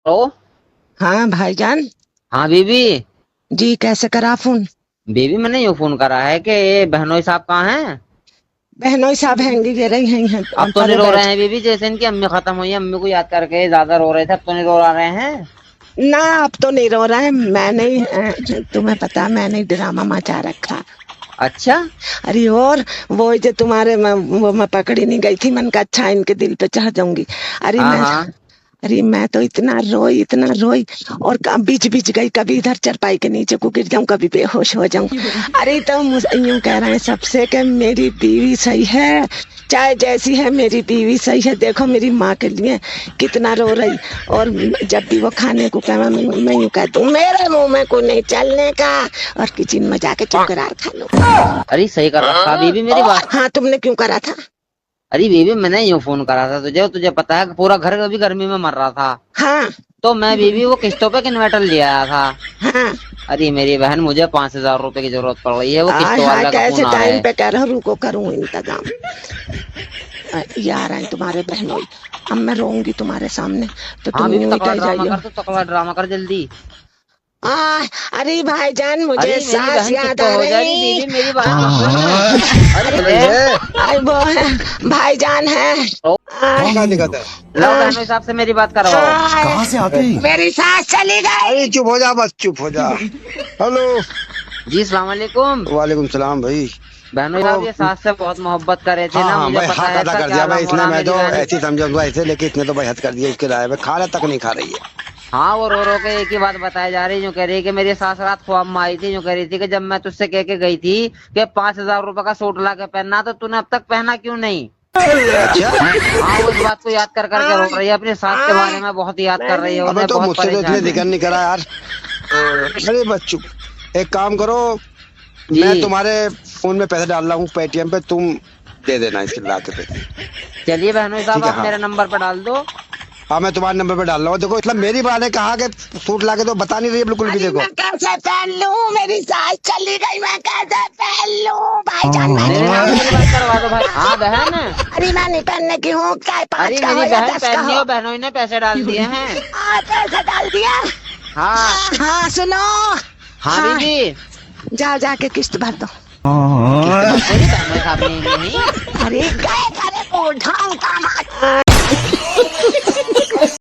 Hello. हाँ भाईजान। हाँ बीबी। जी कैसे करा फोन? बीबी मैंने यूँ फोन करा है कि ये बहनोई साहब कहाँ हैं। बहनोई साहब हैंगी गे रही हैं अब तो नहीं परे रो रहे बैठ। हैं बीबी, जैसे इनकी अम्मी खत्म हुई है, अम्मी को याद करके ज्यादा रो रहे थे, अब तो नहीं रो रहे हैं। ना अब तो नहीं रो रहा है। मैंने ही तुम्हें पता मैंने ही ड्रामा मचा रखा। अच्छा। अरे और वो जो तुम्हारे वो मैं पकड़ी नहीं गई थी, मन का अच्छा इनके दिल पे चढ़ जाऊंगी। अरे हाँ मैं हाँ। अरे मैं तो इतना रोई और बीच बीच गई, कभी इधर चरपाई के नीचे को गिर जाऊं, कभी बेहोश हो जाऊं। अरे तो यूं कह रहे हैं सबसे कि मेरी बीवी सही है, चाहे जैसी है मेरी बीवी सही है। देखो मेरी माँ के लिए कितना रो रही। और जब भी वो खाने को कहा मैं यूं कह दूं मेरे मुंह में को नहीं चलने का, और किचन में जाके चुप करार खा लो। अरे सही कर रखा बीबी मेरी बात। हाँ तुमने क्यों करा था? अरे बीबी मैंने यूँ फोन करा था तुझे, तुझे पता है कि पूरा घर अभी गर्मी में मर रहा था। हाँ तो मैं बीबी वो किस्तों पे इन्वर्टर ले आया था। हाँ। अरे मेरी बहन, मुझे 5,000 रुपए की जरूरत पड़ रही है, वो हाय किस्तों हाय वाला का कैसे फोन आ रहा टाइम है। पे कह रहा हूँ, रुको करूँ इंतजाम। यार हैं तुम्हारे बहनोई। अब मैं रोऊंगी तुम्हारे सामने तो हाँ तुम बीबी यूं ही तकड़ा कह ड्रामा जाइयो। कर, तो तकड़ा ड्रामा कर जल्दी। आ, अरे भाईजान अरे मुझे मेरी सास बहन चुप याद तो आ हो जा रही रही। बीबी, मेरी बात तो सुन। अरे अरे ले। वो है भाईजान है। लो आय, क्या दिक्कत है? लो बहनों हिसाब से मेरी बात करवाओ। आय, कहाँ से आ गई? मेरी सास चली गई। अरे चुप हो जा, बस चुप हो जा। हेलो। जी सलाम वालेकुम। वालेकुम सलाम भाई। बहनों तो साहब ये सास से बहुत मोहब्बत कर रहे थे हाँ ना, हाँ मुझे भाई, पता हक है अदा इसका कर क्या दिया भाई, आलम हो इसने रहा मैं मेरी तो बहन। ऐसे ही समझूंगा ऐसे, लेकिन इसने तो भाई हद कर दिया, इसके लाए में खाना तक नहीं खा रही है। हाँ वो रो रो के एक ही बात बताई जा रही, जो कह रही है कि मेरी सास रात ख्वाब में आई थी, जो कह रही थी कि जब मैं तुझसे कह के गई थी कि 5,000 रुपए का सूट ला के पहनना, तो तूने अब तक पहना क्यों नहीं। अच्छा। हाँ वो इस बात को याद कर करके रो रही है, अपनी सास के बारे आय, में बहुत याद कर रही है, अबे उन्हें तो बहुत मुझसे तो इतने परेशान है। जिक्र नहीं करा यार। अरे बस चुप। एक काम करो, मैं जी तुम्हारे फोन में पैसे डाल रहा हूँ पेटीएम पे, तुम दे देना इसके ला के पैसे। चलिए बहनोई साहब ठीक है आप हाँ। मेरे नंबर पर डाल दो। हाँ मैं तुम्हारे नंबर पे डाल रहा हूँ। देखो मतलब मेरी बात है, कहा कि सूट ला के तो बता नहीं रही है बिल्कुल भी। अरे देखो मैं कैसे पहन लूं, मेरी सास चली गई, मैं कैसे पहन लूं भाईजान? मैं नहीं मेरे नाम से मेरी बात करवा दो भाई। हाँ बहन। अरे मैं नहीं पहनने की हूँ, चाहे पाँच अरे का हो मेरी या बहन 10 का पहननी हो। हो, बहनों ने पैसे डाल दिए हैं। पैसा डाल दिया। हाँ। हाँ सुनो। हाँ हाँ बीबी। जाओ जाके किस्त भर दो। किस्त भर देगी बहनोई साहब ने नहीं। अरे गए करे बूढ़ा का